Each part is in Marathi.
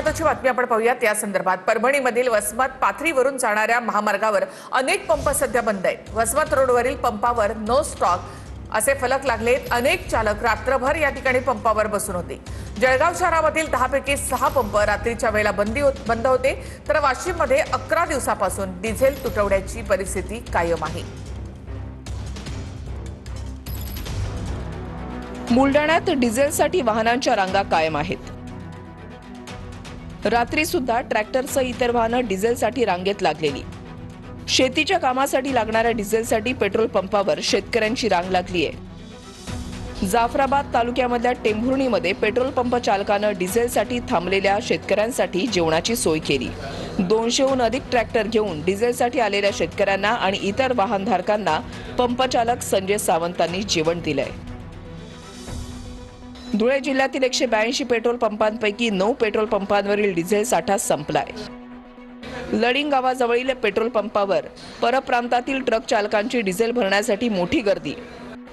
महत्त्वाची बातमी आपण पाहूयात। या संदर्भात परभणीमधील वसमत पाथरीवरून जाणाऱ्या महामार्गावर अनेक पंप सध्या बंद आहेत। वसमत रोडवरील पंपावर नो स्टॉक असे फलक लागलेत। अनेक चालक रात्रभर या ठिकाणी पंपावर बसून होते। जळगाव शहरामधील 10 पैकी 6 पंप रात्रीच्या वेळेला बंद होते, तर वाशिममध्ये 11 दिवसापासून डिझेल तुटवड्याची परिस्थिती कायम आहे। बुलडाण्यात डिझेलसाठी वाहनांच्या रांगा कायम आहेत। रात्री सुद्धा ट्रॅक्टरसह इतर वाहनं डिझेलसाठी रांगेत लागलेली। शेतीच्या कामासाठी लागणाऱ्या डिझेलसाठी पेट्रोल पंपावर शेतकऱ्यांची रांग लागली आहे। जाफराबाद तालुक्यामधल्या टेंभुर्णीमध्ये पेट्रोल पंप चालकानं डिझेलसाठी थांबलेल्या शेतकऱ्यांसाठी जेवणाची सोय केली। 200हून अधिक ट्रॅक्टर घेऊन डिझेलसाठी आलेल्या शेतकऱ्यांना आणि इतर वाहनधारकांना पंपचालक संजय सावंतांनी जेवण दिलंय। धुळे जिल्ह्यातील 182 पेट्रोल पंपांपैकी 9 पेट्रोल पंपांवरील डिझेल साठा संपलाय। लडिंग गावाजवळील पेट्रोल पंपावर परप्रांतातील ट्रक चालकांची डिझेल भरण्यासाठी मोठी गर्दी।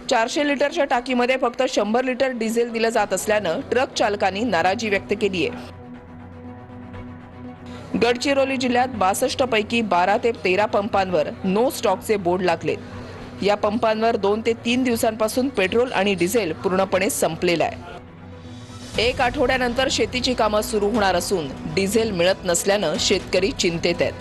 400 लिटरच्या टाकीमध्ये फक्त 100 लिटर डिझेल दिलं जात असल्यानं ट्रक चालकांनी नाराजी व्यक्त केली आहे। गडचिरोली जिल्ह्यात 62 पैकी 12 ते 13 पंपांवर नो स्टॉकचे बोर्ड लागलेत। या पंपांवर 2 ते 3 दिवसांपासून पेट्रोल आणि डिझेल पूर्णपणे संपलेलं आहे। 1 आठवड्यानंतर शेतीची कामं सुरू होणार असून डिझेल मिळत नसल्यानं शेतकरी चिंतेत आहेत।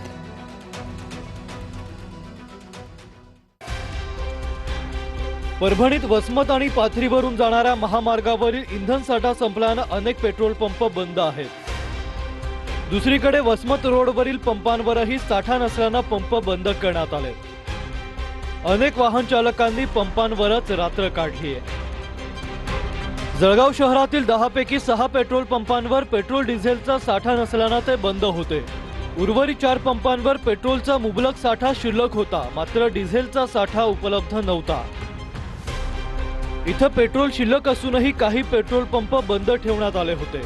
परभणीत वसमत आणि पाथरीवरून जाणाऱ्या महामार्गावरील इंधन साठा संपल्यानं अनेक पेट्रोल पंप बंद आहेत। दुसरीकडे वसमत रोडवरील पंपांवरही साठा नसल्यानं पंप बंद करण्यात आले। अनेक वाहन चालकांनी पंपांवरच रात्र काढली आहे। जळगाव शहरातील 10 पैकी 6 पेट्रोल पंपांवर पेट्रोल डिझेलचा साठा नसल्यानं ते बंद होते। उर्वरित 4 पंपांवर पेट्रोलचा मुबलक साठा शिल्लक होता, मात्र डिझेलचा साठा उपलब्ध नव्हता। इथं पेट्रोल शिल्लक असूनही काही पेट्रोल पंप बंद ठेवण्यात आले होते।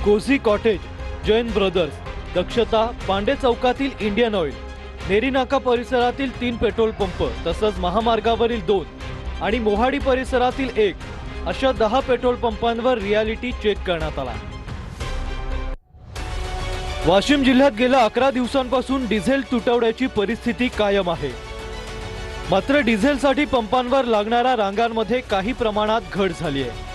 कोझी कॉटेज, जैन ब्रदर्स, दक्षता, पांडे चौकातील इंडियन ऑइल, नेरी नाका परिसरातील 3 पेट्रोल पंप तसंच महामार्गावरील 2 आणि मोहाडी परिसरातील 1 अशा 10 पेट्रोल पंपांवर रियालिटी चेक करण्यात आला। वाशिम जिल्ह्यात गेल्या 11 दिवसांपासून डिझेल तुटवड्याची परिस्थिती कायम आहे। मात्र डिझेलसाठी पंपांवर लागणाऱ्या रांगांमध्ये काही प्रमाणात घट झाली आहे।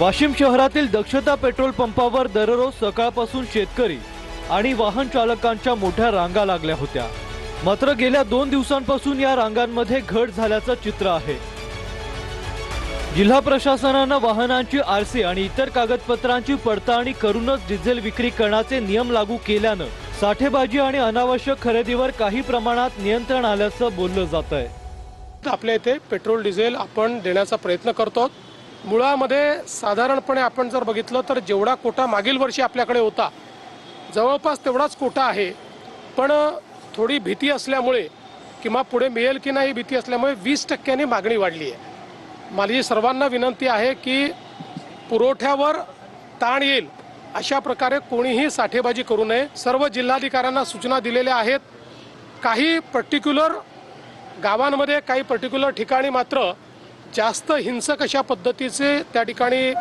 वाशिम शहरातील दक्षता पेट्रोल पंपावर दररोज सकाळपासून शेतकरी आणि वाहन चालकांच्या मोठ्या रांगा लागल्या होत्या। मात्र गेल्या 2 दिवसांपासून या रांगांमध्ये घट झाल्याचं चित्र आहे। जिल्हा प्रशासनानं वाहनांची आरसी आणि इतर कागदपत्रांची पडताळणी करूनच डिझेल विक्री करण्याचे नियम लागू केल्यानं साठेबाजी आणि अनावश्यक खरेदीवर काही प्रमाणात नियंत्रण आल्याचं बोललं जात आहे। आपल्या इथे पेट्रोल डिझेल आपण देण्याचा प्रयत्न करतो। मुळामध्ये साधारणपणे आपण जर बघितलं तर जेवढा कोटा मागील वर्षी आपल्याकडे होता जवळपास तेवढाच कोटा आहे, पण थोडी भीती असल्यामुळे किंवा पुढे मिळेल की नाही भीती असल्यामुळे 20% मागणी वाढली आहे। माझी सर्वांना विनंती आहे की पुरवठ्यावर ताण येईल अशा प्रकारे कोणीही साठेबाजी करू नये। सर्व जिल्हाधिकाऱ्यांना सूचना दिलेल्या आहेत। काही पर्टिक्युलर गावांमध्ये काही पर्टिक्युलर ठिकाणी मात्र जास्त हिंसक अशा पद्धतीचे त्या ठिकाणी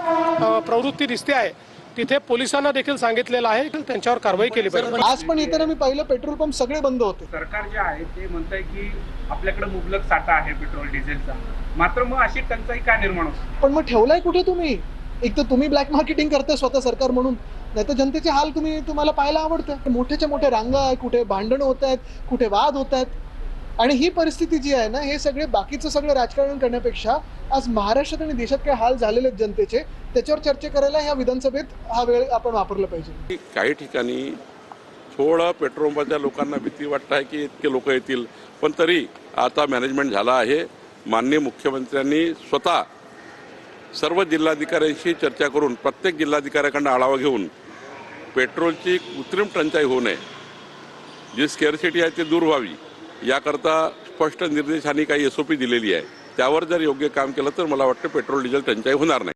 प्रवृत्ती दिसते आहे, तिथे पोलिसांना देखील सांगितलेलं आहे की त्यांच्यावर कारवाई केली पाहिजे। आज पण इतर मी पाहिलं पेट्रोल पंप सगळे बंद होते। सरकार जे आहे ते म्हणतंय की आपल्याकडे मुबलक साठा आहे पेट्रोल डिझेलचा, मात्र मग अशी टंचाई का निर्माण होते? पण मग ठेवलाय कुठे तुम्ही? एक तर तुम्ही ब्लॅक मार्केटिंग करताय स्वतः सरकार म्हणून, नाही तर जनतेचे हाल तुम्हाला पाहायला आवडतं। मोठ्याच्या मोठ्या रांगा आहे, कुठे भांडणं होत आहेत, कुठे वाद होत आहेत, आणि ही परिस्थिती जी आहे ना, हे सगळे बाकीचं सगळं राजकारण करण्यापेक्षा आज महाराष्ट्रात आणि देशात काय हाल झालेले आहेत जनतेचे त्याच्यावर चर्चा करायला ह्या विधानसभेत हा वेळ आपण वापरला पाहिजे। काही ठिकाणी थोडं पेट्रोल पंपाच्या लोकांना भीती वाटत आहे की इतके लोक येतील, पण तरी आता मॅनेजमेंट झाला आहे। माननीय मुख्यमंत्र्यांनी स्वतः सर्व जिल्हाधिकाऱ्यांशी चर्चा करून प्रत्येक जिल्हाधिकाऱ्याकडून आढावा घेऊन पेट्रोलची कृत्रिम टंचाई होऊ नये, जी स्केअरसिटी आहे ती दूर व्हावी याकरता स्पष्ट निर्देश आणि काही SOP दिलेली आहे। त्यावर जर योग्य काम केलं तर मला वाटतं पेट्रोल डिझेल टंचाई होणार नाही।